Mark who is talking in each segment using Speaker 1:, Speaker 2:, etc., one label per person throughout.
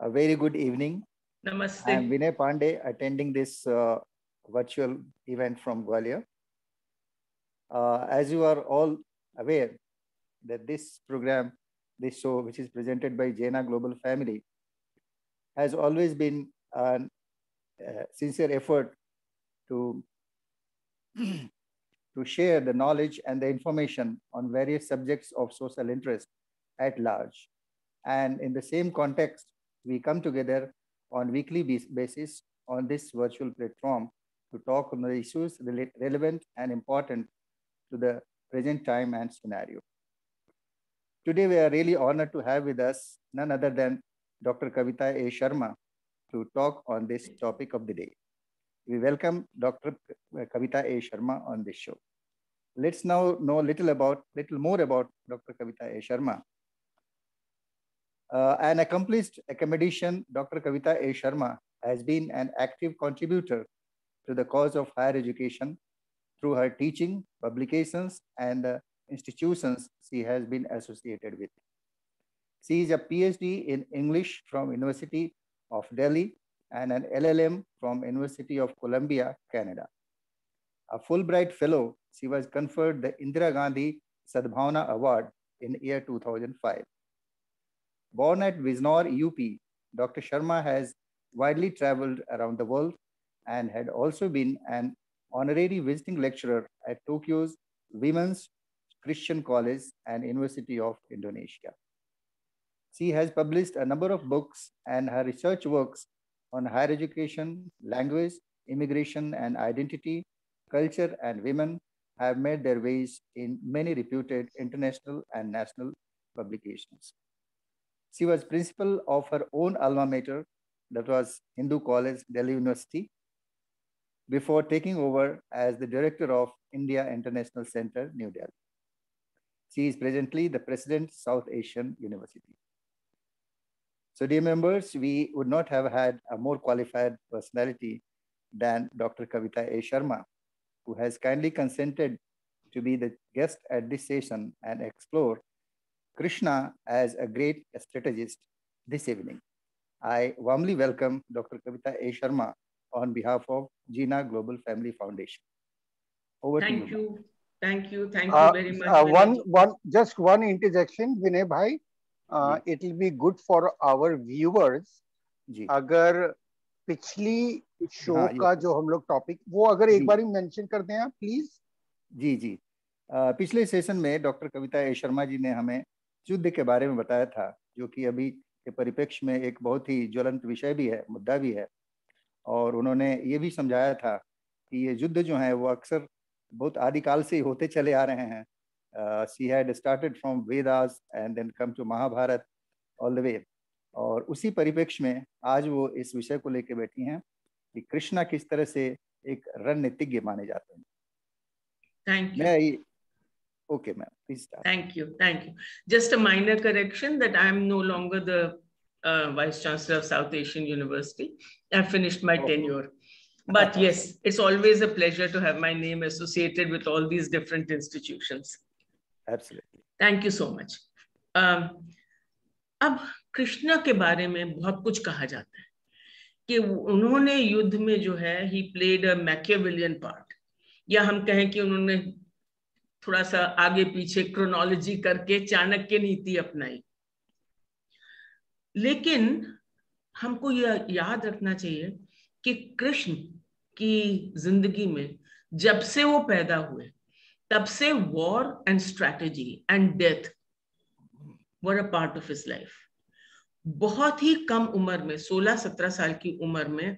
Speaker 1: A very good evening.
Speaker 2: Namaste.
Speaker 1: I am Vinay Pandey, attending this virtual event from Gwalior. As you are all aware that this program, this show, which is presented by Jaina Global Family, has always been a sincere effort to to share the knowledge and the information on various subjects of social interest at large. And in the same context, we come together on weekly basis on this virtual platform to talk on the issues relevant and important to the present time and scenario. Today, we are really honored to have with us none other than Dr. Kavita A. Sharma to talk on this topic of the day. We welcome Dr. Kavita A. Sharma on this show. Let's now know a little more about Dr. Kavita A. Sharma. An accomplished academician, Dr. Kavita A. Sharma has been an active contributor to the cause of higher education through her teaching, publications, and the institutions she has been associated with. She is a PhD in English from University of Delhi and an LLM from University of Columbia, Canada. A Fulbright Fellow, she was conferred the Indira Gandhi Sadbhavana Award in year 2005. Born at Wijnor, UP, Dr. Sharma has widely traveled around the world and had also been an honorary visiting lecturer at Tokyo's Women's Christian College and University of Indonesia. She has published a number of books, and her research works on higher education, language, immigration and identity, culture, and women have made their ways in many reputed international and national publications. She was principal of her own alma mater, that was Hindu College, Delhi University, before taking over as the director of India International Center, New Delhi. She is presently the president, South Asian University. So dear members, we would not have had a more qualified personality than Dr. Kavita A. Sharma, who has kindly consented to be the guest at this session and explore Krishna as a great strategist this evening. I warmly welcome Dr. Kavita A. Sharma on behalf of Jaina Global Family Foundation. Over to you.
Speaker 2: Thank you very much.
Speaker 3: Just one interjection, Vinay bhai. It will be good for our viewers अगर पिछली show का जो हम लोग topic वो अगर एक बार mention कर दें आप प्लीज।
Speaker 1: जी पिछले सेशन में डॉक्टर कविता ए शर्मा जी ने हमें युद्ध के बारे में बताया था, जो कि अभी के परिप्रेक्ष्य में एक बहुत ही ज्वलंत विषय भी है, मुद्दा भी है। और उन्होंने ये भी समझाया था कि ये युद्ध जो है वो अक्सर बहुत आदिकाल से होते चले आ रहे हैं। She had started from Vedas and then come to Mahabharata all the way. और उसी परिप्रेक्ष्य में आज वो इस विषय को लेकर बैठी हैं कि कृष्णा किस तरह से एक रणनीतिज्ञ माने जाते हैं।
Speaker 2: Thank you.
Speaker 1: Okay, ma'am. Please start.
Speaker 2: Thank you. Just a minor correction that I am no longer the Vice Chancellor of South Asian University. I finished my tenure. But yes, it's always a pleasure to have my name associated with all these different institutions.
Speaker 1: Absolutely.
Speaker 2: Thank you so much. अब कृष्णा के बारे में बहुत कुछ कहा जाता है कि उन्होंने युद्ध में जो है he played a Machiavellian part, या हम कहें कि उन्होंने थोड़ा सा आगे पीछे क्रोनोलॉजी करके चाणक्य नीति अपनाई। लेकिन हमको यह याद रखना चाहिए कि कृष्ण की जिंदगी में जब से वो पैदा हुए तब से war and strategy and death were a part of his life. बहुत ही कम उम्र में 16-17 साल की उम्र में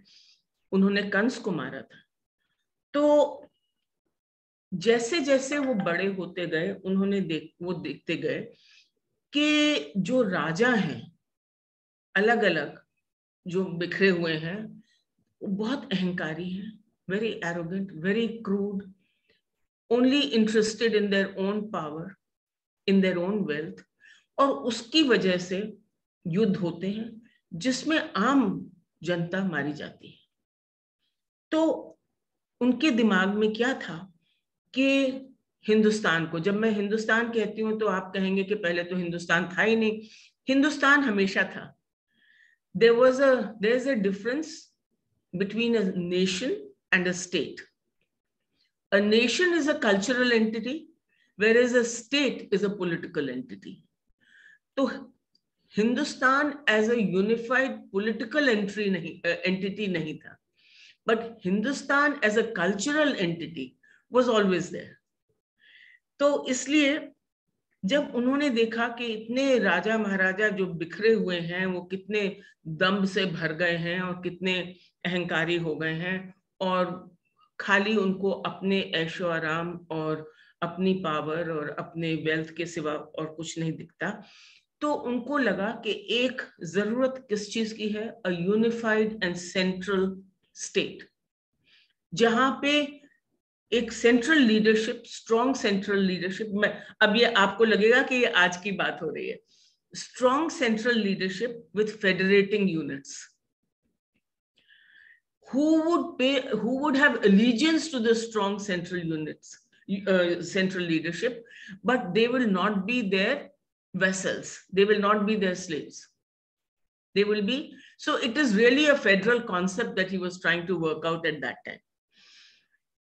Speaker 2: उन्होंने कंस को मारा था। तो जैसे जैसे वो बड़े होते गए उन्होंने देखते गए कि जो राजा हैं अलग अलग जो बिखरे हुए हैं वो बहुत अहंकारी हैं, very arrogant, very crude, only interested in their own power, in their own wealth. और उसकी वजह से युद्ध होते हैं जिसमें आम जनता मारी जाती है। तो उनके दिमाग में क्या था कि हिंदुस्तान को, जब मैं हिंदुस्तान कहती हूँ तो आप कहेंगे कि पहले तो हिंदुस्तान था ही नहीं। हिंदुस्तान हमेशा था, there's a difference between a nation and a state. A nation is a cultural entity, whereas a state is a political entity. So Hindustan as a unified political entity nahi tha, but Hindustan as a cultural entity was always there. तो इसलिए जब उन्होंने देखा कि इतने राजा महाराजा जो बिखरे हुए हैं, वो कितने दम्भ से भर गए हैं और कितने अहंकारी हो गए हैं, और खाली उनको अपने ऐशो आराम और अपनी पावर और अपने वेल्थ के सिवा और कुछ नहीं दिखता, तो उनको लगा कि एक जरूरत किस चीज की है, a unified and central state, जहां पे एक central leadership, strong central leadership में, अब ये आपको लगेगा कि ये आज की बात हो रही है, strong central leadership with federating units, who would have allegiance to the strong central units, central leadership, but they will not be their vassals, they will not be their slaves, they will be, so it is really a federal concept that he was trying to work out at that time.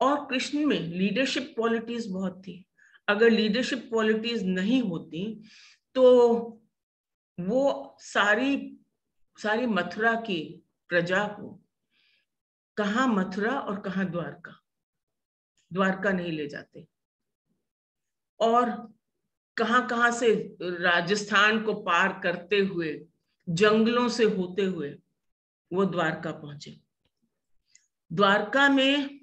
Speaker 2: और कृष्ण में leadership qualities बहुत थी, अगर leadership qualities नहीं होती तो वो सारी मथुरा की प्रजा को कहाँ मथुरा और कहाँ द्वारका नहीं ले जाते, और कहाँ से राजस्थान को पार करते हुए, जंगलों से होते हुए वो द्वारका पहुंचे। द्वारका में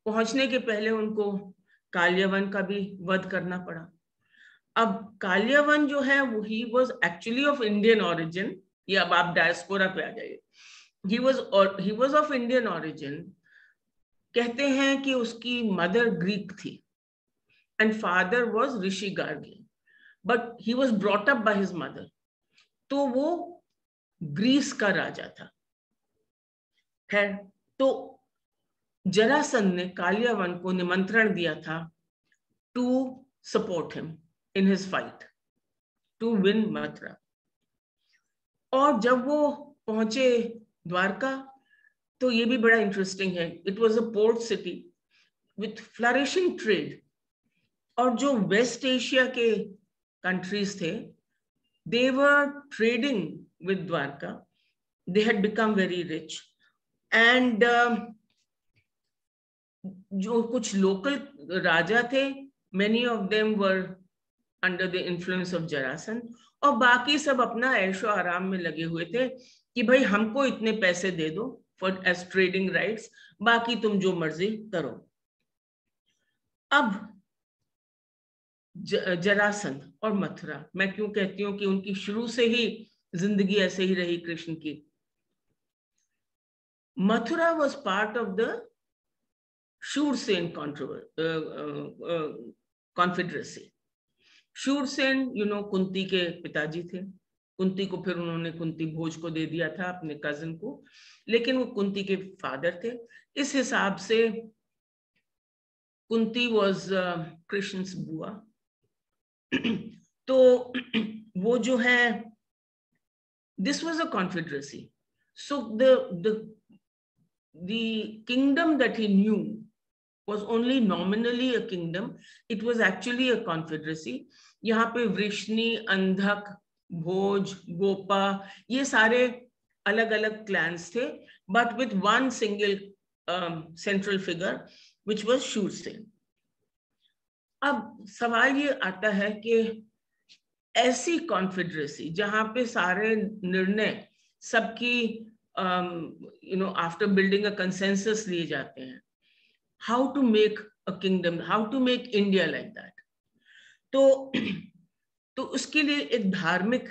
Speaker 2: पहुंचने के पहले उनको कालियावन का भी वध करना पड़ा। अब कालियावन जो है वो he was actually of Indian origin, ये अब आप डायस्पोरा पे आ जाइए, he was of Indian origin। कहते हैं कि उसकी मदर ग्रीक थी and father was Rishi Gargi, but he was brought up by his mother, तो वो ग्रीस का राजा था। खैर, तो जरासंध ने कालियावन को निमंत्रण दिया था to support him in his fight to win Mathura, और जब वो पहुंचे द्वारका तो ये भी बड़ा इंटरेस्टिंग है, it was a port city with flourishing trade, और जो वेस्ट एशिया के कंट्रीज थे they were trading with Dwarka, they had become very rich, and जो कुछ लोकल राजा थे, many of them were under the influence of Jarasandh, और बाकी सब अपना ऐशो आराम में लगे हुए थे कि भाई हमको इतने पैसे दे दो फॉर एज ट्रेडिंग राइट्स, बाकी तुम जो मर्जी करो। अब जरासंध और मथुरा, मैं क्यों कहती हूँ कि उनकी शुरू से ही जिंदगी ऐसे ही रही कृष्ण की। Mathura was part of the Shurasena confederacy. Shurasena Kunti के पिताजी थे, कुंती को फिर उन्होंने कुंती भोज को दे दिया था अपने कजिन को, लेकिन वो कुंती के फादर थे, इस हिसाब से कुंती वॉज कृष्ण's बुआ। तो वो जो है, this was a confederacy, so the kingdom that he knew was only nominally a kingdom, it was actually a confederacy। यहाँ पे वृष्णि, अंधक, भोज, गोपा, ये सारे अलग अलग क्लैंस थे, but with one single central figure which was Shurasena. अब सवाल ये आता है कि ऐसी कॉन्फेडरेसी जहां पे सारे निर्णय सबकी after building a consensus लिए जाते हैं, how to make a kingdom, how to make India like that, तो उसके लिए एक धार्मिक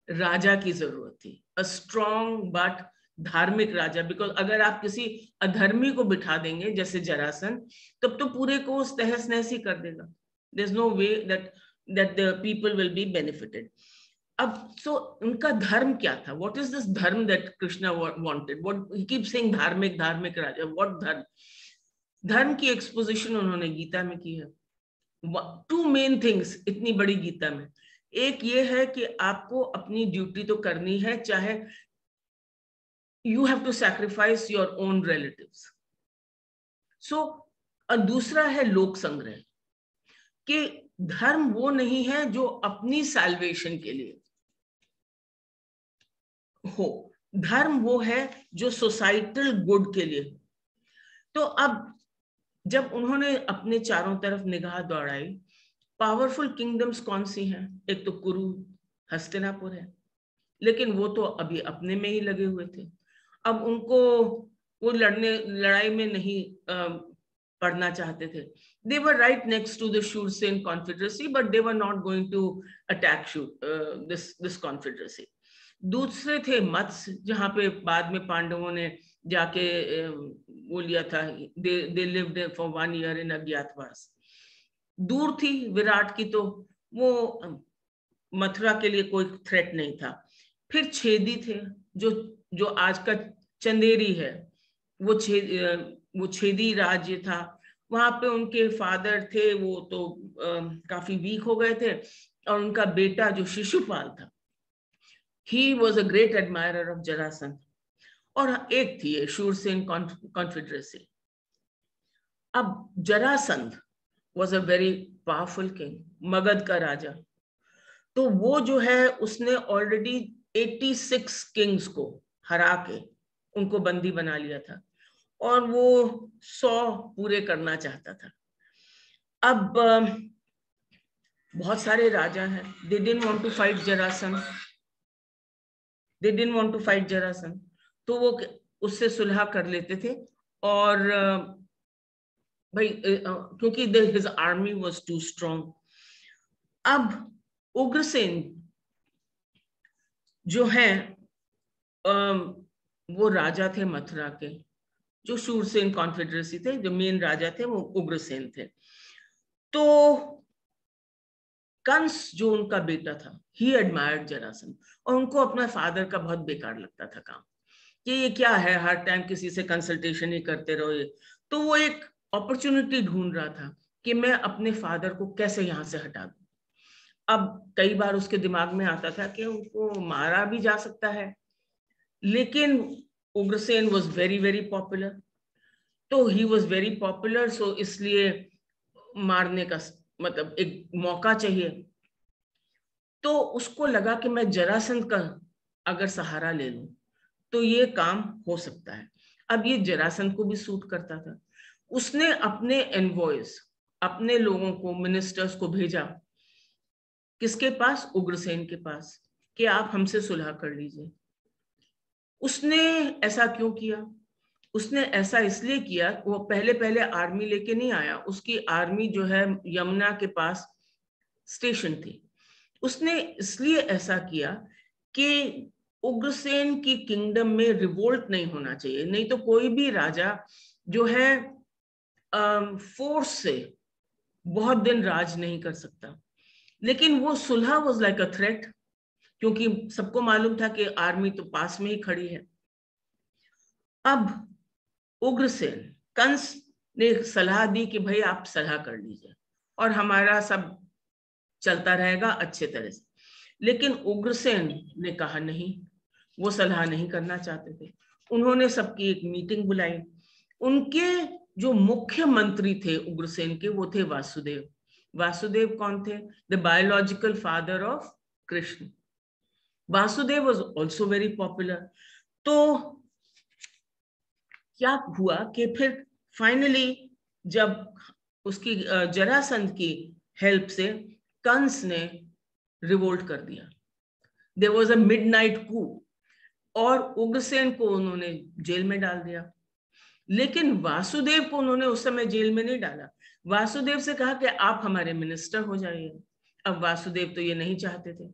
Speaker 2: राजा की जरूरत थी, a strong but धार्मिक राजा, बिकॉज अगर आप किसी अधर्मी को बिठा देंगे जैसे जरासंध, तब तो पूरे को उस तहस नहस ही कर देगा, there's no way that the people will be benefited। अब so उनका धर्म क्या था, what is this धर्म that Krishna wanted, what he keeps saying धार्मिक राजा, what धर्म की एक्सपोजिशन उन्होंने गीता में की है। टू मेन थिंग्स इतनी बड़ी गीता में, एक ये है कि आपको अपनी ड्यूटी तो करनी है, चाहे you have to sacrifice your own relatives. So दूसरा है लोक संग्रह, कि धर्म वो नहीं है जो अपनी सैल्वेशन के लिए हो, धर्म वो है जो सोसाइटल गुड के लिए हो। तो अब जब उन्होंने अपने चारों तरफ निगाह दौड़ाई, पावरफुल किंगडम्स कौन सी हैं? एक तो कुरु, हस्तिनापुर है, लेकिन वो तो अभी अपने में ही लगे हुए थे। अब उनको वो लड़ाई में नहीं पढ़ना चाहते थे। They were right next to the Shursen confederacy, but they were not going to attack this confederacy. दूसरे थे मत्स्य, जहाँ पे बाद में पांडवों ने जाके वो लिया था। They lived for 1 year in अज्ञातवास। दूर थी विराट की, तो वो मथुरा के लिए कोई थ्रेट नहीं था। फिर छेदी थे, जो आज का चंदेरी है, वो छेदी राज्य था। वहां पे उनके फादर थे, वो तो काफी वीक हो गए थे, और उनका बेटा जो शिशुपाल था, he was a great admirer of Jarasandh. और एक थी शूरसेन कॉन्फेडरेसी। अब Jarasandha was a very powerful king, Magadha का राजा। तो वो जो है, उसने ऑलरेडी 86 किंग्स को हरा के उनको बंदी बना लिया था, और वो 100 पूरे करना चाहता था। अब बहुत सारे राजा हैं, they didn't want to fight Jarasandh, तो वो उससे सुलह कर लेते थे। और भाई क्योंकि his army was too strong। अब उग्रसेन जो है, वो राजा थे मथुरा के। जो शूरसेन कॉन्फेडरेसी थे, जो मेन राजा थे, वो उग्रसेन थे। तो कंस जो उनका बेटा था, ही एडमायर्ड जरासंध, और उनको अपना फादर का बहुत बेकार लगता था काम, कि ये क्या है, हर टाइम किसी से कंसल्टेशन ही करते रहो। तो वो एक अपॉर्चुनिटी ढूंढ रहा था कि मैं अपने फादर को कैसे यहाँ से हटा दूं। अब कई बार उसके दिमाग में आता था कि उनको मारा भी जा सकता है, लेकिन Ugrasen was very very popular, तो ही वॉज वेरी पॉपुलर, सो इसलिए मारने का मतलब एक मौका चाहिए। तो उसको लगा कि मैं जरासंध का अगर सहारा ले लूं तो ये काम हो सकता है। अब ये जरासंध को भी सूट करता था। उसने अपने एनवॉयज, अपने लोगों को, मिनिस्टर्स को भेजा किसके पास? उग्रसेन के पास, कि आप हमसे सुलह कर लीजिए। उसने ऐसा क्यों किया? उसने ऐसा इसलिए किया, वो पहले आर्मी लेके नहीं आया। उसकी आर्मी जो है यमुना के पास स्टेशन थी। उसने इसलिए ऐसा किया कि उग्रसेन की किंगडम में रिवोल्ट नहीं होना चाहिए, नहीं तो कोई भी राजा जो है फोर्स से बहुत दिन राज नहीं कर सकता। लेकिन वो सुलह वाज लाइक अ थ्रेट, क्योंकि सबको मालूम था कि आर्मी तो पास में ही खड़ी है। अब उग्रसेन, कंस ने सलाह दी कि भाई आप सलाह कर लीजिए और हमारा सब चलता रहेगा अच्छे तरह से। लेकिन उग्रसेन ने कहा नहीं, वो सलाह नहीं करना चाहते थे। उन्होंने सबकी एक मीटिंग बुलाई। उनके जो मुख्य मंत्री थे उग्रसेन के, वो थे वासुदेव। वासुदेव कौन थे? The biological father of Krishna. Vasudev was also very popular. तो क्या हुआ कि फिर फाइनली जब उसकी जरासंध की हेल्प से कंस ने रिवोल्ट कर दिया। देयर वाज अ मिडनाइट कू, और उग्रसेन को उन्होंने जेल में डाल दिया। लेकिन वासुदेव को उन्होंने उस समय जेल में नहीं डाला। वासुदेव से कहा कि आप हमारे मिनिस्टर हो जाइए। अब वासुदेव तो ये नहीं चाहते थे,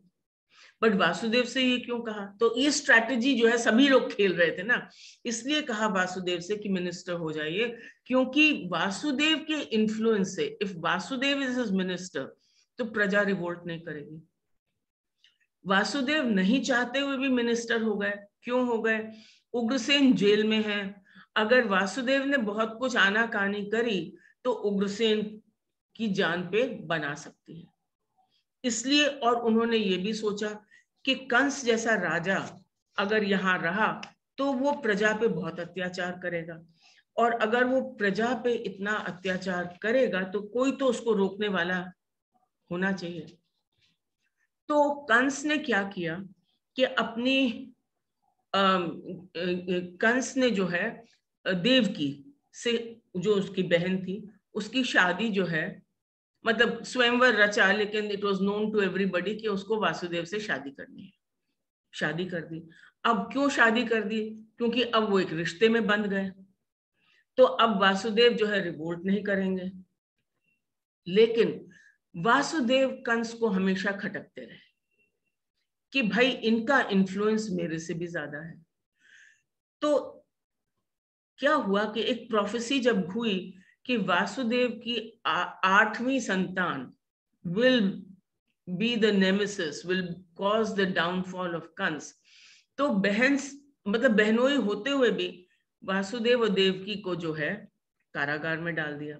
Speaker 2: बट वासुदेव से ये क्यों कहा? तो ये स्ट्रैटेजी जो है सभी लोग खेल रहे थे ना, इसलिए कहा वासुदेव से कि मिनिस्टर हो जाइए, क्योंकि वासुदेव के इन्फ्लुएंस से, if Vasudev is his minister, तो प्रजा रिवोल्ट नहीं करेगी। वासुदेव नहीं चाहते हुए भी मिनिस्टर हो गए। क्यों हो गए? उग्रसेन जेल में है। अगर वासुदेव ने बहुत कुछ आनाकानी करी तो उग्रसेन की जान पे बना सकती है, इसलिए। और उन्होंने ये भी सोचा कि कंस जैसा राजा अगर यहाँ रहा तो वो प्रजा पे बहुत अत्याचार करेगा, और अगर वो प्रजा पे इतना अत्याचार करेगा तो कोई तो उसको रोकने वाला होना चाहिए। तो कंस ने क्या किया कि अपनी कंस ने जो है देवकी से, जो उसकी बहन थी, उसकी शादी जो है, मतलब स्वयंवर रचा, लेकिन it was known to everybody कि उसको वासुदेव से शादी करनी है। शादी कर दी। अब क्यों शादी कर दी? क्योंकि अब वो एक रिश्ते में बंध गए, तो अब वासुदेव जो है रिवोल्ट नहीं करेंगे। लेकिन वासुदेव कंस को हमेशा खटकते रहे कि भाई इनका इन्फ्लुएंस मेरे से भी ज्यादा है। तो क्या हुआ कि एक प्रोफेसी जब हुई कि वासुदेव की 8वीं संतान will be the nemesis, will cause the downfall of Kansa, तो बहन, मतलब बहनोई होते हुए भी वासुदेव और देवकी को जो है कारागार में डाल दिया।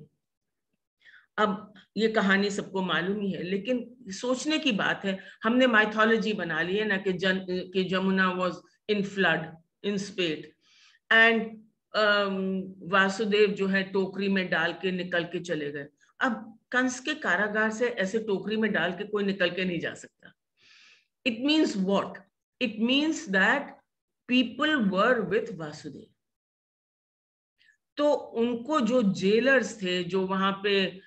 Speaker 2: अब ये कहानी सबको मालूम ही है, लेकिन सोचने की बात है, हमने माइथोलॉजी बना ली है ना कि Jamuna was in flood in स्पेट, and Vasudev जो है टोकरी में डाल के निकल के चले गए। अब कंस के कारागार से ऐसे टोकरी में डाल के कोई निकल के नहीं जा सकता। It means what? It means that people were with Vasudev. तो उनको जो जेलर्स थे, जो वहां पे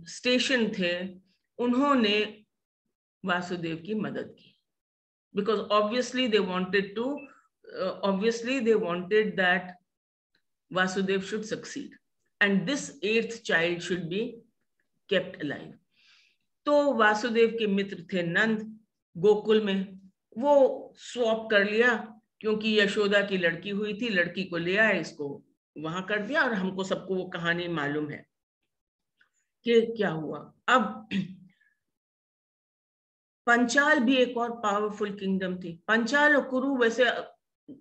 Speaker 2: स्टेशन थे, उन्होंने वासुदेव की मदद की, because obviously they wanted that Vasudev should succeed and this 8th child should be kept alive. तो वासुदेव के मित्र थे नंद, गोकुल में, वो स्वैप कर लिया, क्योंकि यशोदा की लड़की हुई थी, लड़की को ले आए, इसको वहां कर दिया, और हमको सबको वो कहानी मालूम है कि क्या हुआ। अब पंचाल भी एक और पावरफुल किंगडम थी। पंचाल और कुरु, वैसे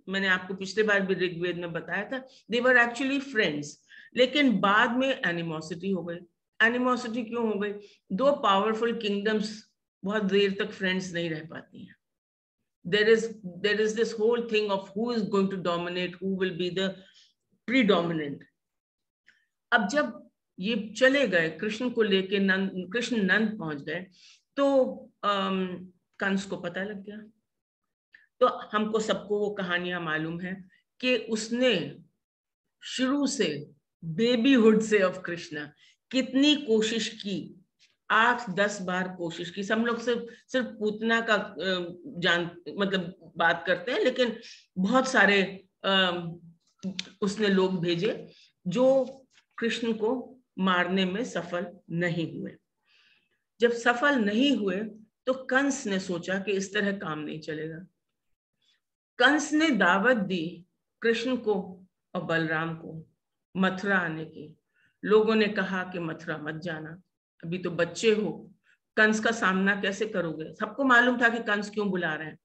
Speaker 2: मैंने आपको पिछले बार भी ऋग्वेद में बताया था, दे वर एक्चुअली फ्रेंड्स, लेकिन बाद में एनिमोसिटी हो गई। एनिमोसिटी क्यों हो गई? दो पावरफुल किंगडम्स बहुत देर तक फ्रेंड्स नहीं रह पाती हैं। there is this whole thing of who is going to dominate, who will be the predominant. अब जब ये चले गए कृष्ण को लेके, कृष्ण नंद पहुंच गए, तो कंस को पता लग गया। तो हमको सबको वो कहानियां मालूम है कि उसने शुरू से, बेबीहुड से ऑफ कृष्णा, कितनी कोशिश की, 8-10 बार कोशिश की। सब लोग सिर्फ पूतना का मतलब बात करते हैं, लेकिन बहुत सारे उसने लोग भेजे जो कृष्ण को मारने में सफल नहीं हुए। जब सफल नहीं हुए तो कंस ने सोचा कि इस तरह काम नहीं चलेगा। कंस ने दावत दी कृष्ण को और बलराम को मथुरा आने की। लोगों ने कहा कि मथुरा मत जाना, अभी तो बच्चे हो, कंस का सामना कैसे करोगे? सबको मालूम था कि कंस क्यों बुला रहे हैं।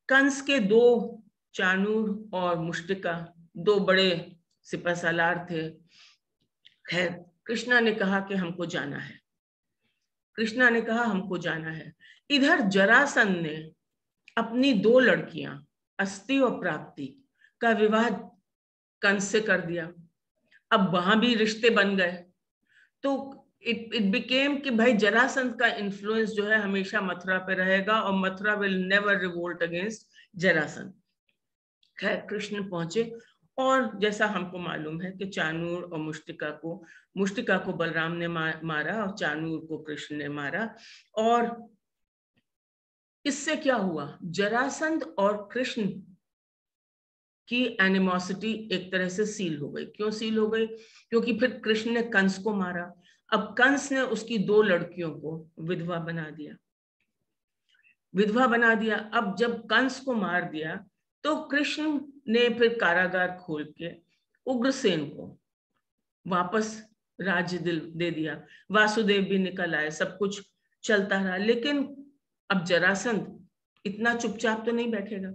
Speaker 2: कंस के 2 चाणूर और मुष्टिका, 2 बड़े सिपहसालार थे। खैर, कृष्णा ने कहा कि हमको जाना है, कृष्णा ने कहा हमको जाना है। इधर जरासंध ने अपनी 2 लड़कियां अस्ति और प्राप्ति का विवाह कंस से कर दिया। अब वहां भी रिश्ते बन गए, तो इट बिकेम कि भाई जरासंध का इन्फ्लुएंस जो है हमेशा मथुरा पे रहेगा, और Mathura will never revolt against Jarasandha. खैर, कृष्ण पहुंचे, और जैसा हमको मालूम है कि चाणूर और मुष्टिका को बलराम ने मारा और चाणूर को कृष्ण ने मारा। और इससे क्या हुआ? जरासंध और कृष्ण की एनिमोसिटी एक तरह से सील हो गई। क्यों सील हो गई? क्योंकि फिर कृष्ण ने कंस को मारा। अब कंस ने उसकी 2 लड़कियों को विधवा बना दिया। अब जब कंस को मार दिया तो कृष्ण ने फिर कारागार खोल के उग्रसेन को वापस राज्य दे दिया। वासुदेव भी निकल आए, सब कुछ चलता रहा। लेकिन अब जरासंध इतना चुपचाप तो नहीं बैठेगा।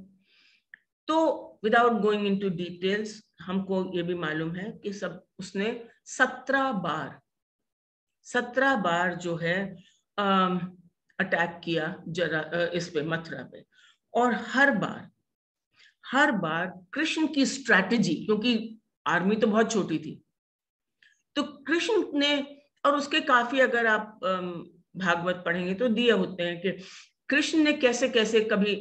Speaker 2: तो विदाउट गोइंग इनटू डिटेल्स, हमको ये भी मालूम है कि उसने 17 बार जो है अटैक किया इस पे, मथुरा पे, और हर हर बार कृष्ण की स्ट्रैटेजी, क्योंकि आर्मी तो बहुत छोटी थी, तो कृष्ण ने, और उसके काफी अगर आप भागवत पढ़ेंगे तो दिए होते हैं कि कृष्ण ने कैसे कैसे कभी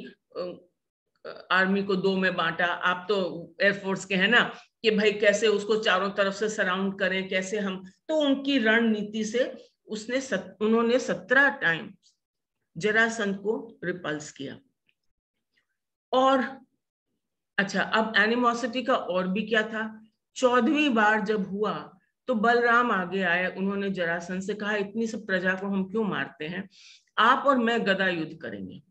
Speaker 2: आर्मी को दो में बांटा। आप तो एयरफोर्स के हैं ना, कि भाई कैसे उसको चारों तरफ से सराउंड करें, कैसे हम, तो उनकी रणनीति से उन्होंने 17 टाइम जरासंध को रिपल्स किया। और अच्छा, अब एनिमोसिटी का और भी क्या था, 14वीं बार जब हुआ तो बलराम आगे आए, उन्होंने जरासंध से कहा इतनी सब प्रजा को हम क्यों मारते हैं, आप और मैं गदा युद्ध करेंगे।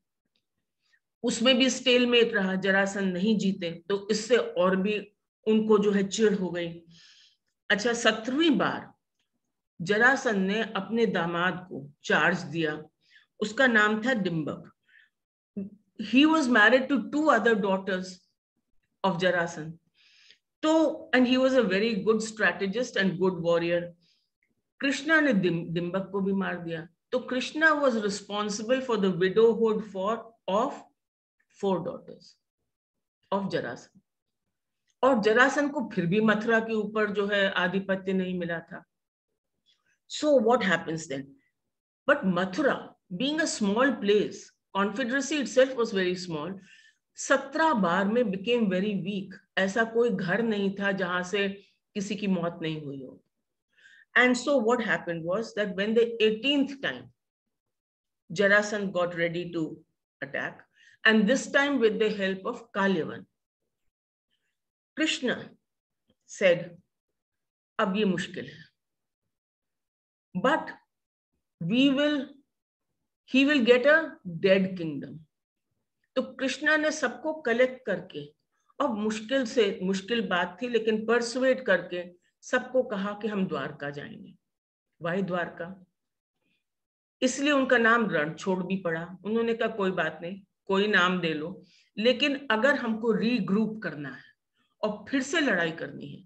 Speaker 2: उसमें भी स्टेलमेट रहा, जरासंध नहीं जीते, तो इससे और भी उनको जो है चिढ़ हो गई। अच्छा, 17वीं बार जरासंध ने अपने दामाद को चार्ज दिया, उसका नाम था डिंबक। He was married to 2 other daughters of Jarasandh. तो and he was a very good strategist and good warrior. Krishna ने डिंबक को भी मार दिया। तो Krishna was responsible for the widowhood of 4 daughters of Jarasandh. और जरासंध को फिर भी मथुरा के ऊपर जो है आधिपत्य नहीं मिला था। So what happens then? But Mathura, being a small place, confederacy itself was very small. 17 बार में became very weak. ऐसा कोई घर नहीं था जहां से किसी की मौत नहीं हुई हो। And so what happened was that when the 18th time Jarasandh got ready to attack, and this time with the help of Kalyavan, Krishna said, अब ये मुश्किल है, but he will get a dead kingdom. तो कृष्णा ने सबको collect करके, अब मुश्किल बात थी, लेकिन परसुएट करके सबको कहा कि हम द्वारका जाएंगे। वाई द्वारका? इसलिए उनका नाम रणछोड़ भी पड़ा। उन्होंने कहा कोई बात नहीं, कोई नाम दे लो, लेकिन अगर हमको रीग्रुप करना है और फिर से लड़ाई करनी है,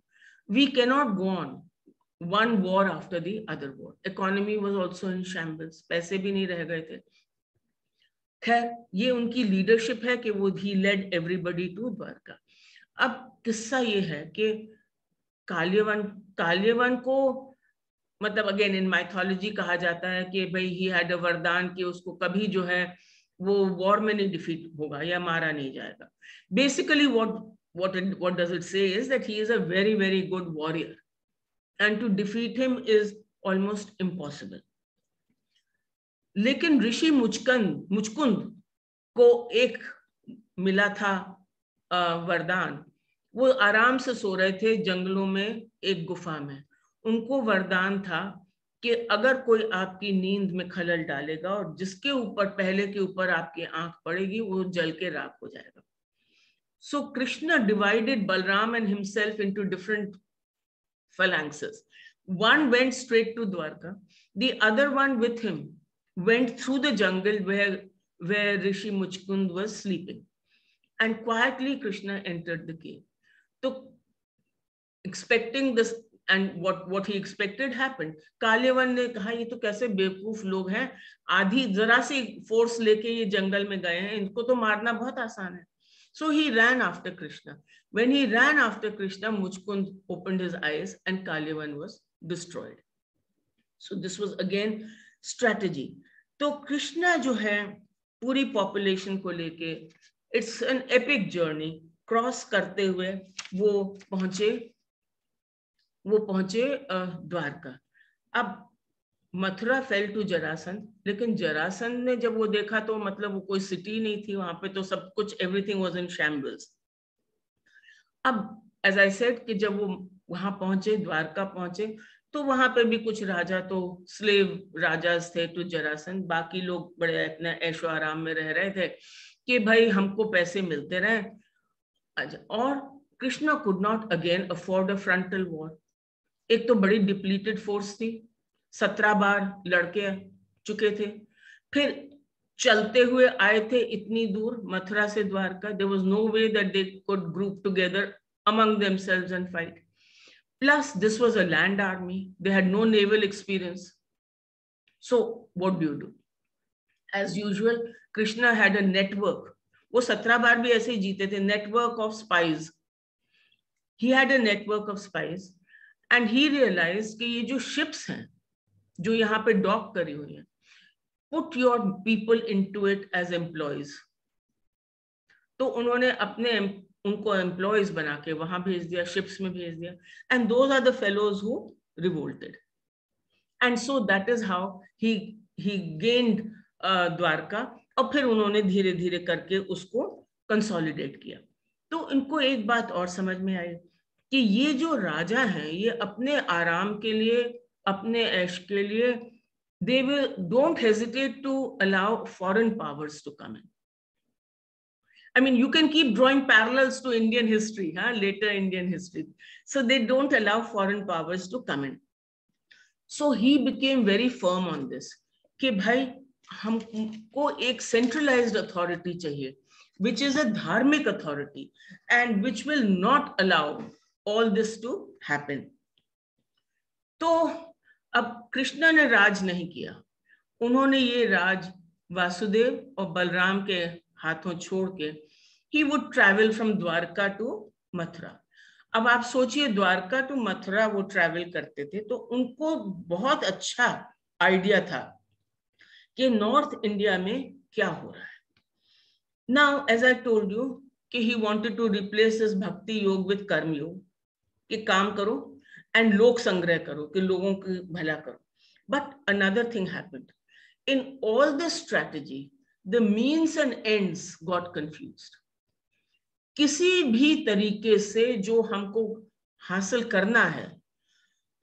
Speaker 2: we cannot go on one war after the other war. Economy was also in shambles. पैसे भी नहीं रह गए थे। खैर, ये उनकी लीडरशिप है कि वो he led everybody to Dwarka. अब किस्सा ये है कि काल्यवन को, मतलब अगेन इन माइथोलॉजी कहा जाता है कि भाई he had a वरदान कि उसको कभी जो है वो वॉर में नहीं डिफीट होगा या मारा नहीं जाएगा। Basically what does it say is that he is a very very good warrior. And to defeat him is almost impossible. लेकिन ऋषि मुचकुंद को एक मिला था वरदान। वो आराम से सो रहे थे जंगलों में एक गुफा में। उनको वरदान था कि अगर कोई आपकी नींद में खलल डालेगा और जिसके ऊपर पहले के ऊपर आपकी आंख पड़ेगी वो जल के राख हो जाएगा। So Krishna divided Balram and himself into different phalanxes. One went straight to Dwarka. The other one with him went through the jungle where Rishi Muchkund was sleeping. And quietly Krishna entered the cave. So expecting this, and what he expected happened. Kalyavan ने कहा ये तो कैसे बेवकूफ लोग हैं, आधी जरा सी फोर्स लेके ये जंगल में गए हैं, इनको तो मारना बहुत आसान है। So he ran after Krishna. When he ran after Krishna, Muchkund opened his eyes and Kalyavan was destroyed. So this was again strategy. तो कृष्णा जो है पूरी पॉपुलेशन को लेके, it's an epic journey, cross करते हुए वो पहुंचे द्वारका। अब मथुरा फेल टू जरासंध, लेकिन जरासंध ने जब वो देखा तो मतलब वो कोई सिटी नहीं थी वहां पे, तो सब कुछ एवरीथिंग वाज इन शैम्बल्स। अब एज आई सेड कि जब वो वहां पहुंचे, द्वारका पहुंचे, तो वहां पे भी कुछ राजा तो स्लेव राजास थे टू जरासंध, बाकी लोग बड़े अपने ऐशो आराम में रह रहे थे कि भाई हमको पैसे मिलते रहे। और Krishna could not again afford a frontal war. एक तो बड़ी डिप्लीटेड फोर्स थी, 17 बार लड़के चुके थे, फिर चलते हुए आए थे इतनी दूर मथुरा से Dwarka. There was no way that they could group together among themselves and fight. Plus this was a land army, they had no naval experience. So what do? As usual, Krishna had a network. वो 17 बार भी ऐसे ही जीते थे. Network of spies. He had a network of spies and he realized कि ये जो ships हैं जो यहाँ पे डॉक करी हुई हैं, put your people into it as employees. तो उन्होंने अपने उनको एम्प्लॉयज बना के वहां भेज दिया, शिप्स में भेज दिया. And those are the fellows who revolted. And so that is how he gained Dwarka. और फिर उन्होंने धीरे धीरे करके उसको कंसोलिडेट किया. तो इनको एक बात और समझ में आई कि ये जो राजा हैं ये अपने आराम के लिए, अपने ऐश के लिए, they don't hesitate to allow foreign powers to come in. I mean, you can keep drawing parallels to Indian history, later Indian history. So they don't allow foreign powers to come in. So he became very firm on this कि भाई हमको एक centralized authority चाहिए, which is a dharmic authority and which will not allow all this to happen. तो अब कृष्णा ने राज नहीं किया. उन्होंने ये राज वासुदेव और बलराम के हाथों छोड़ के he would travel from Dwarka to Mathura. अब आप सोचिए द्वारका टू मथुरा वो ट्रैवल करते थे तो उनको बहुत अच्छा आइडिया था कि नॉर्थ इंडिया में क्या हो रहा है. Now as I told you कि he wanted to replace this bhakti yoga with कर्म योग, कि काम करो एंड लोक संग्रह करो, कि लोगों की भला करो. But another thing happened. In all this strategy the means and ends got confused. किसी भी तरीके से जो हमको हासिल करना है,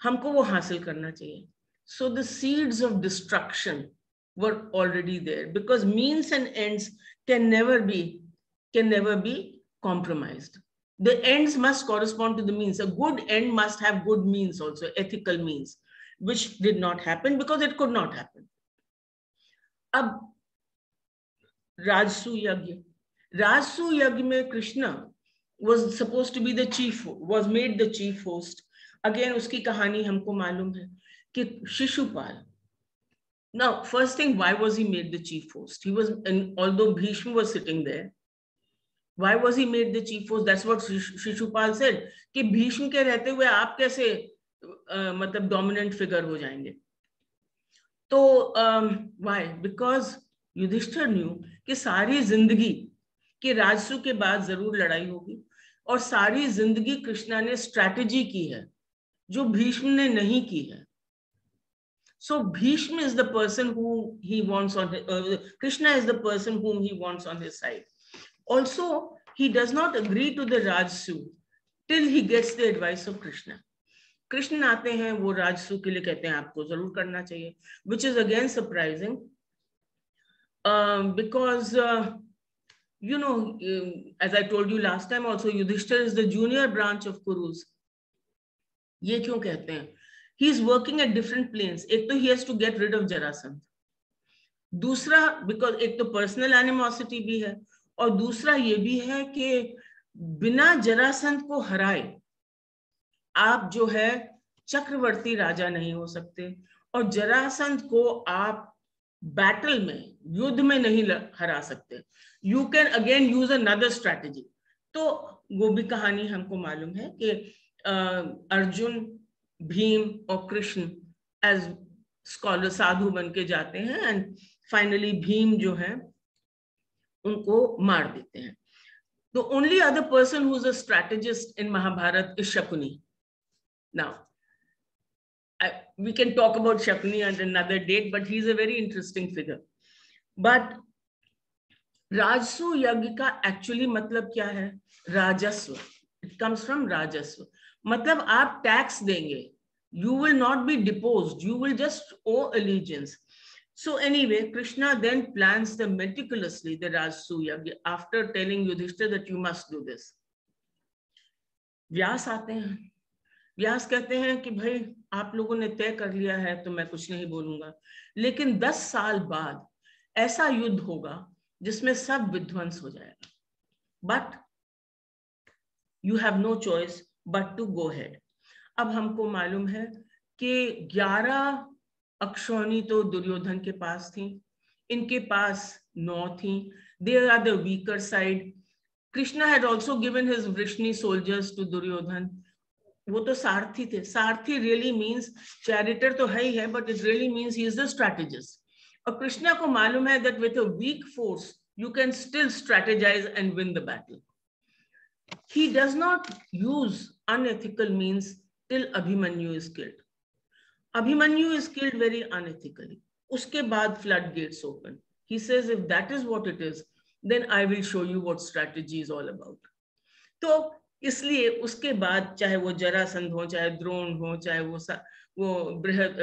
Speaker 2: हमको वो हासिल करना चाहिए. So the seeds of destruction were already there because means and ends can never be compromised. The ends must correspond to the means. A good end must have good means also, ethical means, which did not happen because it could not happen. अब राजसू यज्ञ में Krishna was supposed to be the chief, was made the chief host. Again उसकी कहानी हमको मालूम है कि Shishupal. Now first thing, why was he made the chief host? He was, and although Bhishma was sitting there, why was he made the chief host? That's what Shishupal said कि भीष्म के रहते हुए आप कैसे मतलब dominant figure हो जाएंगे. तो why? Because युधिष्ठिर knew कि सारी जिंदगी कि राजसू के बाद जरूर लड़ाई होगी और सारी जिंदगी कृष्णा ने स्ट्रैटेजी की है जो भीष्म ने नहीं की है. So Bhishma is the person who he wants on Krishna is the person whom he wants on his side. Also, he does not agree to the Rajsu till he gets the advice of Krishna. Krishna आते हैं, वो राजसू के लिए कहते हैं आपको जरूर करना चाहिए, which is again surprising because you know, as I told you last time also, Yudhishthira is the junior branch of Kurus. ये क्यों कहते हैं? He is working at different planes. एक तो he has to get rid of Jarasandh. दूसरा because एक तो personal animosity भी है और दूसरा ये भी है कि बिना जरासंध को हराए आप जो है चक्रवर्ती राजा नहीं हो सकते और जरासंध को आप बैटल में, युद्ध में नहीं हरा सकते. You can again use another strategy. तो वो भी कहानी हमको मालूम है कि अर्जुन, भीम और कृष्ण एज स्कॉलर साधु बन के जाते हैं एंड फाइनली भीम जो है उनको मार देते हैं. The only other person who is a strategist in Mahabharata is Shakuni. Now, we can talk about Shakuni at another date, but he's a very interesting figure. But राजसू यज्ञ का एक्चुअली मतलब क्या है? राजस्व. इट कम्स फ्रॉम राजस्व. मतलब आप tax देंगे. You will not be deposed. You will just owe allegiance. So anyway, Krishna then plans them meticulously the Rajsu Yagya after telling Yudhishthira that you must do this. व्यास आते हैं. व्यास कहते हैं कि भाई आप लोगों ने तय कर लिया है तो मैं कुछ नहीं बोलूंगा, लेकिन 10 साल बाद ऐसा युद्ध होगा जिसमें सब विध्वंस हो जाएगा. But you have no choice but to go ahead. अब हमको मालूम है कि 11 अक्षौणी तो दुर्योधन के पास थी, इनके पास 9 थी. they are the weaker side. Krishna had also given his Vrishni soldiers to Duryodhan. वो तो सारथी थे. सारथी really means charioteer तो है ही है, but it really means he is the strategist. और कृष्णा को मालूम है that with a weak force you can still strategize and win the battle. He does not use unethical means till Abhimanyu is killed. Abhimanyu is killed very unethically. Uske baad floodgates open. He says, if that is what it is, then I will show you what strategy is all about. तो इसलिए उसके बाद चाहे वो जरासंध हो, चाहे द्रोण हो, चाहे वो बृहद,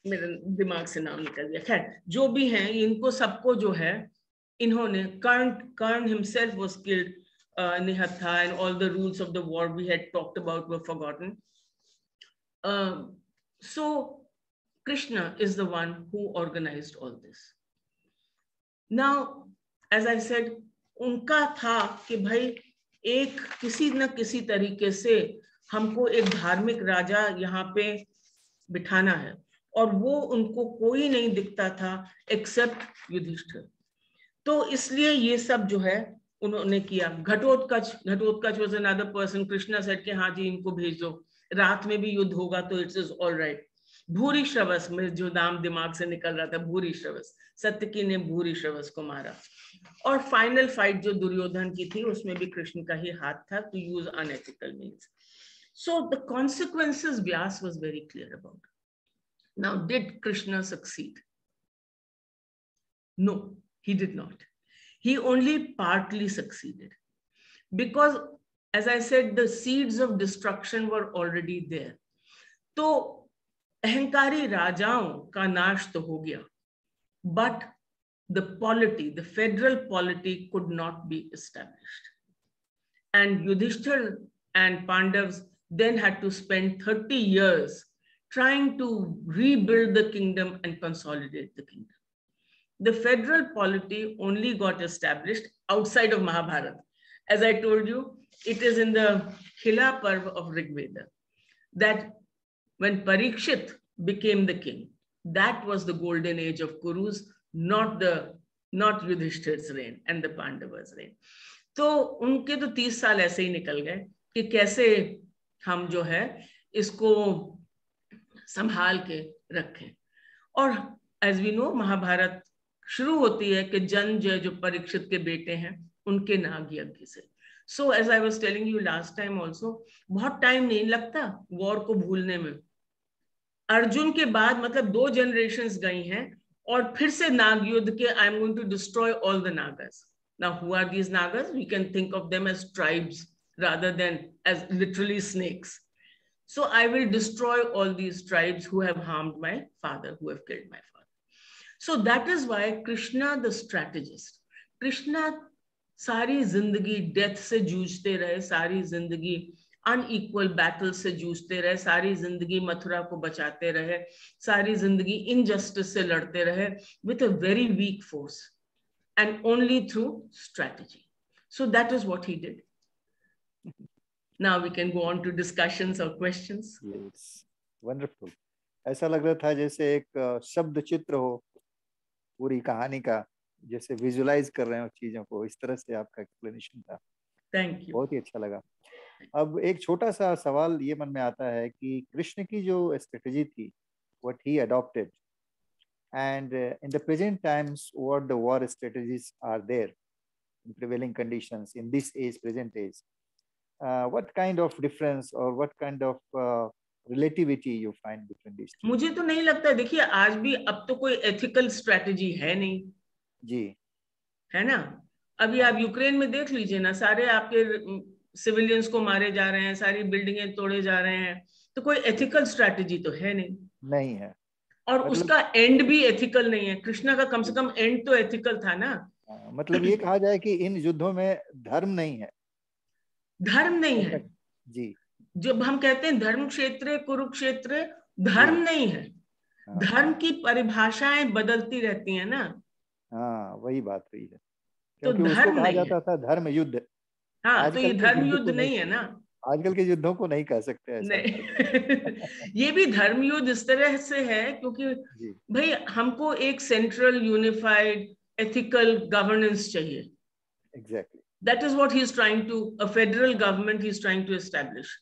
Speaker 2: मेरे दिमाग से नाम निकल गया, खैर जो भी हैं, इनको सबको जो है इन्होंने, Karn himself was killed, Nihatha, and all the rules of the war we had talked about were forgotten. So Krishna is the one who organized all this. Now, as I said, उनका था कि भाई एक किसी न किसी तरीके से हमको एक धार्मिक राजा यहाँ पे बिठाना है, और वो उनको कोई नहीं दिखता था एक्सेप्ट युधिष्ठिर. तो इसलिए ये सब जो है उन्होंने किया. Ghatotkacha was another person. Krishna said कि हाँ जी इनको भेज दो, रात में भी युद्ध होगा तो इट्स इज ऑल राइट. भूरी श्रवस में जो नाम दिमाग से निकल रहा था, भूरी श्रवस, सत्यकी ने भूरी श्रवस को मारा. और फाइनल फाइट जो दुर्योधन की थी उसमें भी कृष्ण का ही हाथ था, to use unethical means. So the consequences Vyas was very clear about. Now did Krishna succeed? No, he did not. He only partly succeeded, because as I said, the seeds of destruction were already there. तो अहंकारी राजाओं का नाश तो हो गया, but the polity, the federal polity could not be established. And Yudhishthir and Pandavas then had to spend 30 years trying to rebuild the kingdom and consolidate the kingdom. The federal polity only got established outside of Mahabharata. As I told you, it is in the Khila Parv of Rigveda that when Parikshit became the king, that was the golden age of Kurus, not Yudhishthir's reign and the Pandavas' reign. तो उनके तो 30 साल ऐसे ही निकल गए कि कैसे हम जो है इसको संभाल के रखें. और as we know, महाभारत शुरू होती है कि जन्मजय जो परीक्षित के बेटे हैं उनके नाग यज्ञ से. So as I was telling you last time also, बहुत टाइम नहीं लगता वॉर को भूलने में. अर्जुन के बाद मतलब 2 generations गई हैं और फिर से नाग युद्ध के I am going to destroy all the nagas. Now who are these nagas? We can think of them as tribes rather than as literally snakes. So I will destroy all these tribes who have harmed my father, who have killed my father. So that is why Krishna, the strategist, Krishna सारी जिंदगी death से जूझते रहे, सारी जिंदगी unequal battle से जूझते रहे, सारी जिंदगी मथुरा को बचाते रहे, सारी जिंदगी इनजस्टिस से लड़ते रहे with a very weak force and only through strategy. So that is what he did. Now we can go on to discussions or questions.
Speaker 1: Yes, wonderful. ऐसा लग रहा था जैसे एक शब्द चित्र हो पूरी कहानी का, जैसे विजुलाइज कर रहे हो चीजों को, इस तरह से आपका एक्सप्लेनेशन था.
Speaker 2: थैंक यू,
Speaker 1: बहुत ही अच्छा लगा. अब एक छोटा सा सवाल ये मन में आता है कि कृष्ण की जो स्ट्रेटजी थी, what he adopted, and in the present times what the war strategies are there in prevailing conditions in this age, present age, what kind of difference और what kind of relativity you find between this?
Speaker 2: मुझे तो नहीं लगता. देखिए आज भी अब तो कोई एथिकल स्ट्रेटजी है नहीं
Speaker 1: जी,
Speaker 2: है ना. अभी आप यूक्रेन में देख लीजिए ना, सारे आपके सिविलियंस को मारे जा रहे हैं, सारी बिल्डिंगें तोड़े जा रहे हैं, तो कोई एथिकल स्ट्रेटजी तो है नहीं
Speaker 1: है.
Speaker 2: और उसका एंड भी एथिकल नहीं है. कृष्णा का कम से कम एंड तो एथिकल था ना.
Speaker 1: मतलब ये कहा जाए कि इन युद्धों में धर्म नहीं है.
Speaker 2: धर्म नहीं है
Speaker 1: जी.
Speaker 2: जब हम कहते हैं धर्म क्षेत्र कुरुक्षेत्र, धर्म नहीं है. धर्म की परिभाषाएं बदलती रहती है ना.
Speaker 1: हाँ, वही बात हुई है.
Speaker 2: तो
Speaker 1: धर्म कहा जाता था धर्म युद्ध.
Speaker 2: हाँ, तो ये धर्म युद्ध नहीं है ना.
Speaker 1: आजकल के युद्धों को नहीं कह सकते ऐसा।
Speaker 2: नहीं ये भी धर्म युद्ध इस तरह से है क्योंकि भाई हमको एक सेंट्रल यूनिफाइड एथिकल गवर्नेंस चाहिए।
Speaker 1: Exactly.
Speaker 2: That is what he is trying to, a federal government he is trying to establish.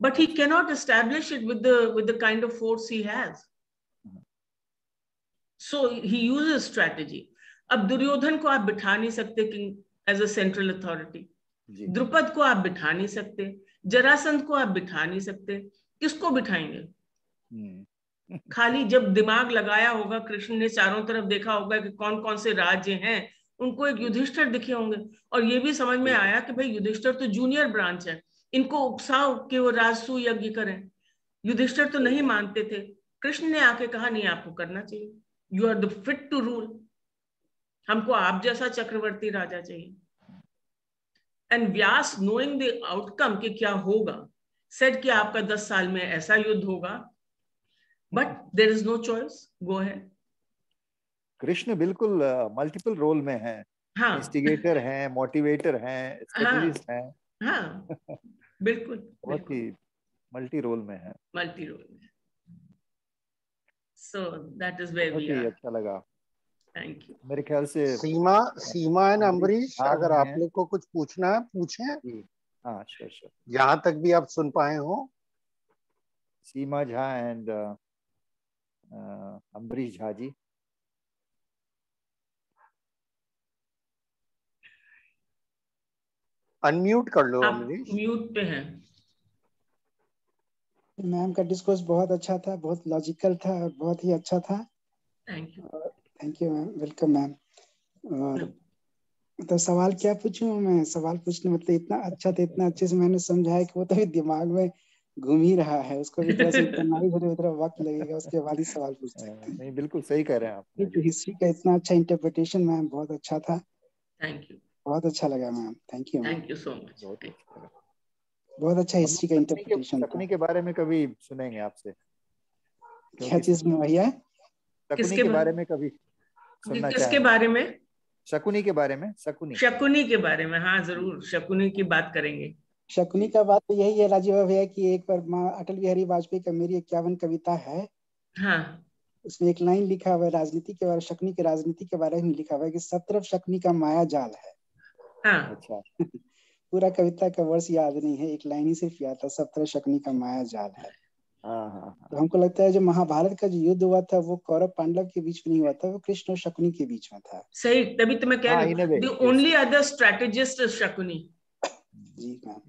Speaker 2: But he cannot establish it with the kind of force he has. So he uses strategy. अब दुर्योधन को आप बिठा नहीं सकते as a central authority. Drupad को आप बिठा नहीं सकते, जरासंध को आप बिठा नहीं सकते, किसको बिठाएंगे? खाली जब दिमाग लगाया होगा कृष्ण ने, चारों तरफ देखा होगा कि कौन कौन से राज्य हैं, उनको एक युधिष्ठिर दिखे होंगे और ये भी समझ में आया कि भाई युधिष्ठिर तो जूनियर ब्रांच है, इनको उकसाओ कि वो राजसूय यज्ञ करें। युधिष्ठिर तो नहीं मानते थे, कृष्ण ने आके कहा नहीं आपको करना चाहिए, you are the fit to rule, हमको आप जैसा चक्रवर्ती राजा चाहिए। And Vyas knowing the outcome कि क्या होगा सेड कि आपका 10 साल में ऐसा युद्ध होगा, but there is no choice, go ahead.
Speaker 1: Krishna बिल्कुल मल्टीपल रोल में है,
Speaker 2: हाँ,
Speaker 1: इंस्टिगेटर हैं, मोटिवेटर हैं, स्ट्रेटजिस्ट हैं।
Speaker 2: हाँ बिल्कुल,
Speaker 1: बहुत ही मल्टी रोल में है,
Speaker 2: मल्टी रोल में। So that is where we are.
Speaker 1: अच्छा लगा,
Speaker 2: थैंक यू।
Speaker 1: मेरे ख्याल से
Speaker 3: सीमा एंड अम्बरीश, अगर आप लोग को कुछ पूछना है पूछें।
Speaker 1: हाँ श्योर,
Speaker 3: जहां तक भी आप सुन पाए हो।
Speaker 1: सीमा झा एंड अम्बरीश झा जी।
Speaker 3: अनम्यूट कर लो
Speaker 2: आप
Speaker 3: अम्बरीश।
Speaker 2: म्यूट पे हैं।
Speaker 4: मैम का डिस्कोर्स बहुत अच्छा था, बहुत लॉजिकल था और बहुत ही अच्छा था।
Speaker 2: Thank you.
Speaker 4: Thank you ma'am, welcome ma'am. और तो सवाल क्या पूछूं मैं? सवाल पूछने मतलब इतना अच्छा था, इतना अच्छे से मैंने समझाया कि वो तो दिमाग में घूम ही रहा है, उसको भी थोड़ा सा थोड़ा वक्त लगेगा, उसके बाद ही सवाल पूछ सकते हैं।
Speaker 1: नहीं बिल्कुल सही कह रहे हैं आप।
Speaker 4: ये हिस्ट्री का इतना अच्छा इंटरप्रिटेशन मैम, बहुत अच्छा था।
Speaker 2: थैंक यू,
Speaker 4: बहुत अच्छा लगा ma'am, thank you.
Speaker 2: Thank you so much.
Speaker 4: बहुत अच्छा हिस्ट्री का इंटरप्रिटेशन था।
Speaker 1: शकुनी के बारे में कभी सुनेंगे आपसे।
Speaker 4: क्या चीज में भैया?
Speaker 1: शकुनी के बारे में कभी सुनना चाहेंगे।
Speaker 2: किसके बारे में?
Speaker 1: शकुनी के बारे में। शकुनी
Speaker 2: के बारे में, हाँ जरूर, शकुनी की बात करेंगे।
Speaker 4: शकुनी का बात तो यही है राजीव भैया कि एक बार अटल बिहारी वाजपेयी का मेरी 51 कविता है,
Speaker 2: हाँ,
Speaker 4: उसमें एक लाइन लिखा हुआ है राजनीति के बारे, शकुनी की राजनीति के बारे में लिखा हुआ है कि सब तरफ शकुनी का माया जाल है।
Speaker 2: हाँ।
Speaker 1: अच्छा।
Speaker 4: पूरा कविता का वर्ष याद नहीं है, एक लाइन ही सिर्फ याद था, सब तरफ शकुनी का माया जाल है। तो हमको लगता है जो महाभारत का जो युद्ध हुआ था वो कौरव पांडव के बीच में नहीं हुआ था, वो कृष्ण और शकुनी के बीच में था।
Speaker 2: सही, तभी तो मैं कह रही हूँ, the only other strategist is Shakuni.
Speaker 4: जी मैम,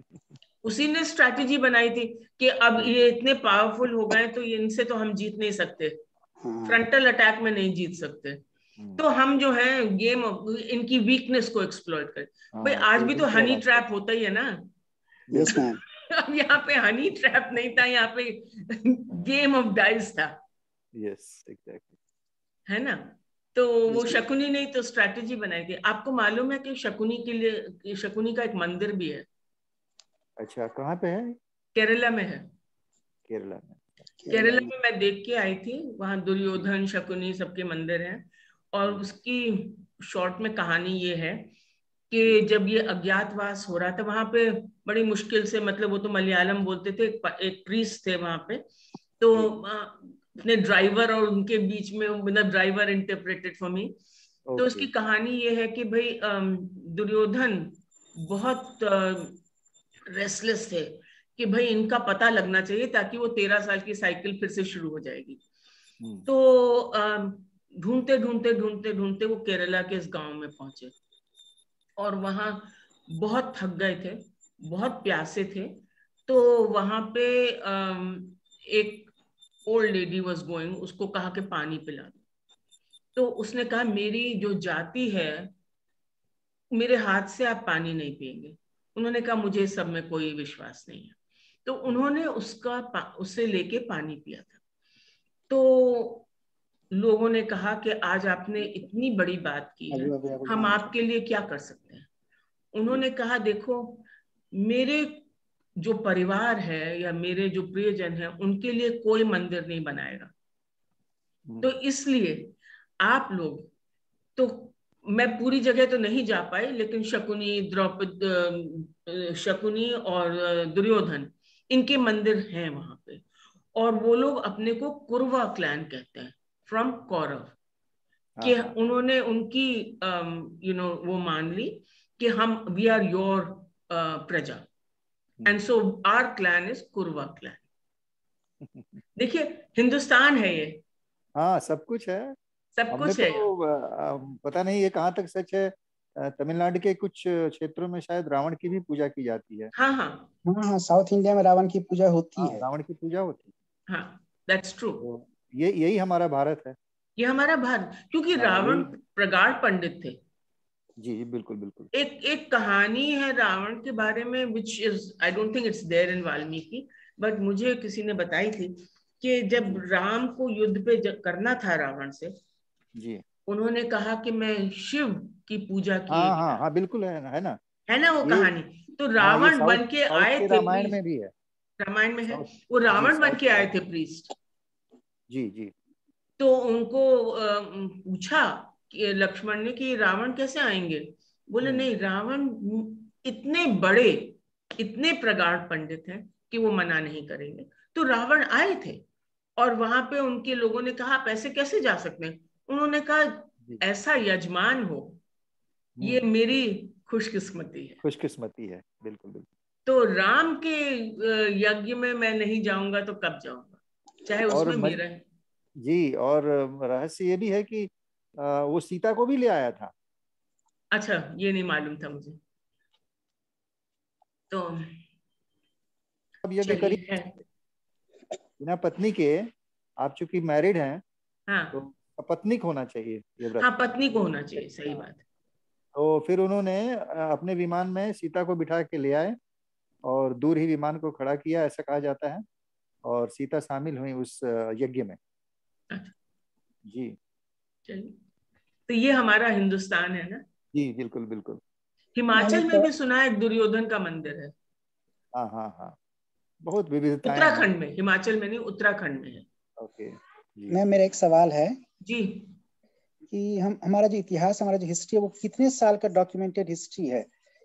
Speaker 2: उसी ने स्ट्रैटेजी बनाई थी कि अब ये इतने पावरफुल हो गए तो इनसे तो हम जीत नहीं सकते, फ्रंटल अटैक में नहीं जीत सकते, तो हम जो है गेम इनकी वीकनेस को एक्सप्लॉइट करें। भाई आज भी तो हनी ट्रैप होता ही है ना।
Speaker 4: Yes ma'am.
Speaker 2: अब यहाँ पे हनी ट्रैप नहीं था, यहाँ पे गेम ऑफ डाइस था।
Speaker 1: यस एग्जैक्टली,
Speaker 2: है ना। तो वो शकुनी ने तो स्ट्रैटेजी बनाई थी। आपको मालूम है कि शकुनी के लिए, शकुनी का एक मंदिर भी है।
Speaker 1: अच्छा, कहाँ पे है?
Speaker 2: केरला में है।
Speaker 1: केरला
Speaker 2: में मैं देख के आई थी, वहां दुर्योधन शकुनी सबके मंदिर हैं। और उसकी शॉर्ट में कहानी ये है कि जब ये अज्ञातवास हो रहा था वहां पे, बड़ी मुश्किल से, मतलब वो तो मलयालम बोलते थे, एक प्रीस्ट थे वहां पे, तो अपने ड्राइवर और उनके बीच में, मतलब ड्राइवर इंटरप्रेटेड फॉर मी। तो उसकी कहानी ये है कि भाई दुर्योधन बहुत रेस्टलेस थे कि भाई इनका पता लगना चाहिए ताकि वो 13 साल की साइकिल फिर से शुरू हो जाएगी। तो ढूंढते ढूंढते ढूंढते ढूंढते वो केरला के इस गांव में पहुंचे और वहां बहुत थक गए थे, बहुत प्यासे थे। तो वहां पे एक ओल्ड लेडी वाज गोइंग, उसको कहा कि पानी पिला दो। तो उसने कहा मेरी जो जाति है, मेरे हाथ से आप पानी नहीं पिएंगे। उन्होंने कहा मुझे सब में कोई विश्वास नहीं है। तो उन्होंने उससे लेके पानी पिया था। तो लोगों ने कहा कि आज आपने इतनी बड़ी बात की है, हम आपके लिए क्या कर सकते हैं। उन्होंने कहा देखो, मेरे जो परिवार है या मेरे जो प्रियजन है, उनके लिए कोई मंदिर नहीं बनाएगा, तो इसलिए आप लोग तो मैं पूरी जगह तो नहीं जा पाई, लेकिन शकुनी, शकुनी और दुर्योधन, इनके मंदिर हैं वहां पे। और वो लोग अपने को कुरवा क्लैन कहते हैं, फ्रॉम कौरव, कि उन्होंने उनकी वो मान ली कि हम we are your praja, and so our clan is Kaurava clan. देखिए हिंदुस्तान है ये,
Speaker 1: हाँ सब कुछ है,
Speaker 2: सब
Speaker 1: हमने
Speaker 2: कुछ है।
Speaker 1: तो पता नहीं ये कहाँ तक सच है, तमिलनाडु के कुछ क्षेत्रों में शायद रावण की भी पूजा की जाती है।
Speaker 2: हाँ हाँ
Speaker 4: हाँ, साउथ इंडिया में रावण की पूजा होती है।
Speaker 1: रावण की पूजा होती है।
Speaker 2: हाँ, दैट्स ट्रू।
Speaker 1: तो ये यही हमारा भारत है।
Speaker 2: ये हमारा भारत, क्योंकि रावण प्रगाढ़ पंडित थे।
Speaker 1: जी बिल्कुल बिल्कुल।
Speaker 2: एक कहानी है रावण के बारे में, which is I don't think it's there in Valmiki, but मुझे किसी ने बताई थी कि जब राम को युद्ध पे करना था रावण से,
Speaker 1: जी
Speaker 2: उन्होंने कहा कि मैं शिव की पूजा की,
Speaker 1: हाँ हाँ हाँ बिल्कुल है ना
Speaker 2: वो
Speaker 1: ये,
Speaker 2: कहानी। तो
Speaker 1: हाँ ये
Speaker 2: रावण बन के
Speaker 1: साउथ
Speaker 2: आए
Speaker 1: के
Speaker 2: थे,
Speaker 1: रामायण में भी है।
Speaker 2: रामायण में है,
Speaker 1: जी
Speaker 2: वो रावण बन
Speaker 1: साउथ
Speaker 2: के आए थे प्रीस्ट।
Speaker 1: जी जी।
Speaker 2: तो उनको पूछा कि लक्ष्मण ने कि रावण कैसे आएंगे, बोले नहीं, रावण इतने बड़े, इतने प्रगाढ़ पंडित हैं कि वो मना नहीं करेंगे। तो रावण आए थे, और वहां पे उनके लोगों ने कहा आप ऐसे कैसे जा सकते हैं। उन्होंने कहा ऐसा यजमान हो, ये मेरी खुशकिस्मती है।
Speaker 1: खुशकिस्मती है, बिल्कुल बिल्कुल।
Speaker 2: तो राम के यज्ञ में मैं नहीं जाऊंगा तो कब जाऊंगा, चाहे उसमें मेरा है।
Speaker 1: जी, और रहस्य ये भी है कि वो सीता को भी ले आया था।
Speaker 2: अच्छा, ये नहीं मालूम था मुझे। तो
Speaker 1: अब यज्ञ करी बिना पत्नी के, आप चूंकि मैरिड हैं,
Speaker 2: हाँ,
Speaker 1: तो पत्नी को होना चाहिए ये व्रत।
Speaker 2: हाँ, पत्नी को होना चाहिए, सही बात।
Speaker 1: तो फिर उन्होंने अपने विमान में सीता को बिठा के ले आए और दूर ही विमान को खड़ा किया, ऐसा कहा जाता है, और सीता शामिल हुई उस यज्ञ में। जी
Speaker 2: चलिए, तो ये हमारा हिंदुस्तान है ना।
Speaker 1: जी बिल्कुल बिल्कुल।
Speaker 2: हिमाचल में भी सुना है एक दुर्योधन का मंदिर है।
Speaker 1: हाँ हाँ हाँ, बहुत विविधताएं हैं।
Speaker 2: उत्तराखंड में, हिमाचल में नहीं, उत्तराखंड में है।
Speaker 1: ओके जी।
Speaker 4: मैम मेरा एक सवाल है
Speaker 2: जी,
Speaker 4: कि हमारा जो इतिहास, हमारा जो हिस्ट्री है, वो कितने साल का डॉक्यूमेंटेड हिस्ट्री है?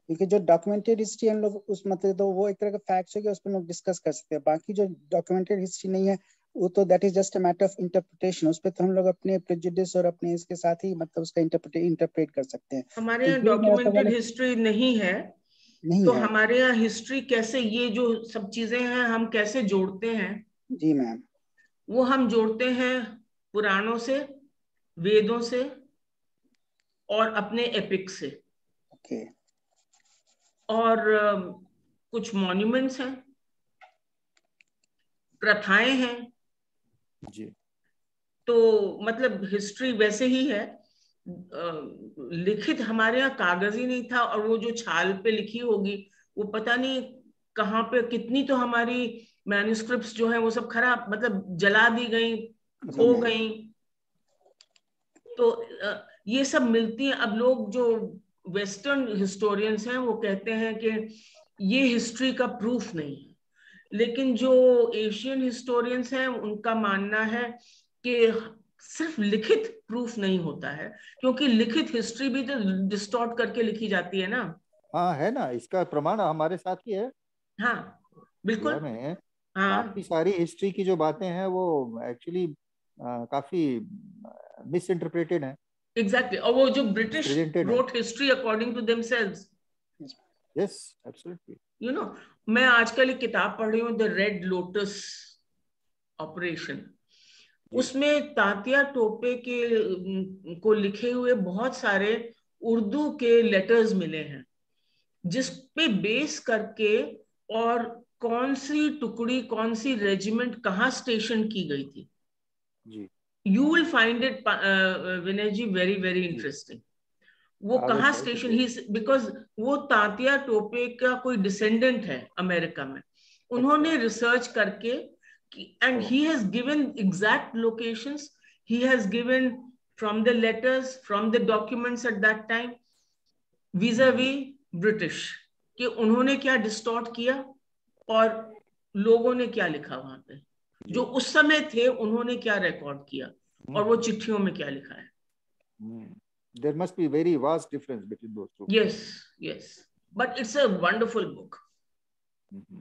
Speaker 4: क्योंकि जो डॉक्यूमेंटेड हिस्ट्री हम लोग उस मतलब तो वो एक तरह का फैक्ट्स हो गया, उस पर लोग डिस्कस कर सकते हैं। बाकी जो डॉक्यूमेंटेड हिस्ट्री नहीं है, वो तो that is just a matter of interpretation. उस पर तो हम लोग अपने प्रेजुडिस और अपने इसके साथ ही मतलब उसका इंटरप्रेट कर सकते हैं।
Speaker 2: हमारे यहाँ डॉक्यूमेंटेड हिस्ट्री नहीं है।
Speaker 4: नहीं
Speaker 2: तो
Speaker 4: है।
Speaker 2: हमारे यहाँ हिस्ट्री कैसे, ये जो सब चीजें हैं हम कैसे जोड़ते हैं?
Speaker 4: जी मैम।
Speaker 2: वो हम जोड़ते हैं पुराणों से, वेदों से, और अपने एपिक से।
Speaker 4: ओके।
Speaker 2: और कुछ मॉन्यूमेंट्स हैं, प्रथाएं हैं।
Speaker 1: जी
Speaker 2: तो मतलब हिस्ट्री वैसे ही है, लिखित हमारे यहाँ कागज ही नहीं था, और वो जो छाल पे लिखी होगी वो पता नहीं कहाँ पे, कितनी तो हमारी मैन्युस्क्रिप्ट्स जो है वो सब खराब, मतलब जला दी गई, खो गई। तो ये सब मिलती हैं। अब लोग जो वेस्टर्न हिस्टोरियंस हैं वो कहते हैं कि ये हिस्ट्री का प्रूफ नहीं है, लेकिन जो एशियन हिस्टोरियंस हैं उनका मानना है कि सिर्फ लिखित प्रूफ नहीं होता है, क्योंकि लिखित हिस्ट्री भी तो डिस्टॉर्ट करके लिखी जाती है ना।
Speaker 1: हाँ है ना, इसका प्रमाण हमारे साथ ही है।
Speaker 2: हाँ बिल्कुल।
Speaker 1: में
Speaker 2: हाँ
Speaker 1: काफी सारी हिस्ट्री की जो बातें हैं वो एक्चुअली काफी मिस इंटरप्रेटेड है।
Speaker 2: एग्जैक्टली, और वो जो ब्रिटिश
Speaker 1: प्रेजेंटेड है।
Speaker 2: Wrote history according to themselves.
Speaker 1: Yes absolutely.
Speaker 2: You know, मैं आजकल एक किताब पढ़ रही हूँ, द रेड लोटस ऑपरेशन। उसमें तात्या टोपे के को लिखे हुए बहुत सारे उर्दू के लेटर्स मिले हैं, जिस पे बेस करके और कौन सी टुकड़ी, कौन सी रेजिमेंट कहाँ स्टेशन की गई थी।
Speaker 1: जी
Speaker 2: you will find it Vinay ji very very interesting. वो कहाँ स्टेशन ही, बिकॉज वो तात्या टोपे का कोई डिसेंडेंट है अमेरिका में। उन्होंने रिसर्च करके, and he has given exact locations, he has given from the letters, from the documents at that time, vis-a-vis British, कि उन्होंने क्या डिस्टॉर्ट किया और लोगों ने क्या लिखा वहां पे, जो उस समय थे उन्होंने क्या रिकॉर्ड किया, और वो चिट्ठियों में क्या लिखा है।
Speaker 1: There must be very vast difference between those two.
Speaker 2: Yes, yes. But it's a wonderful book.
Speaker 1: Mm-hmm.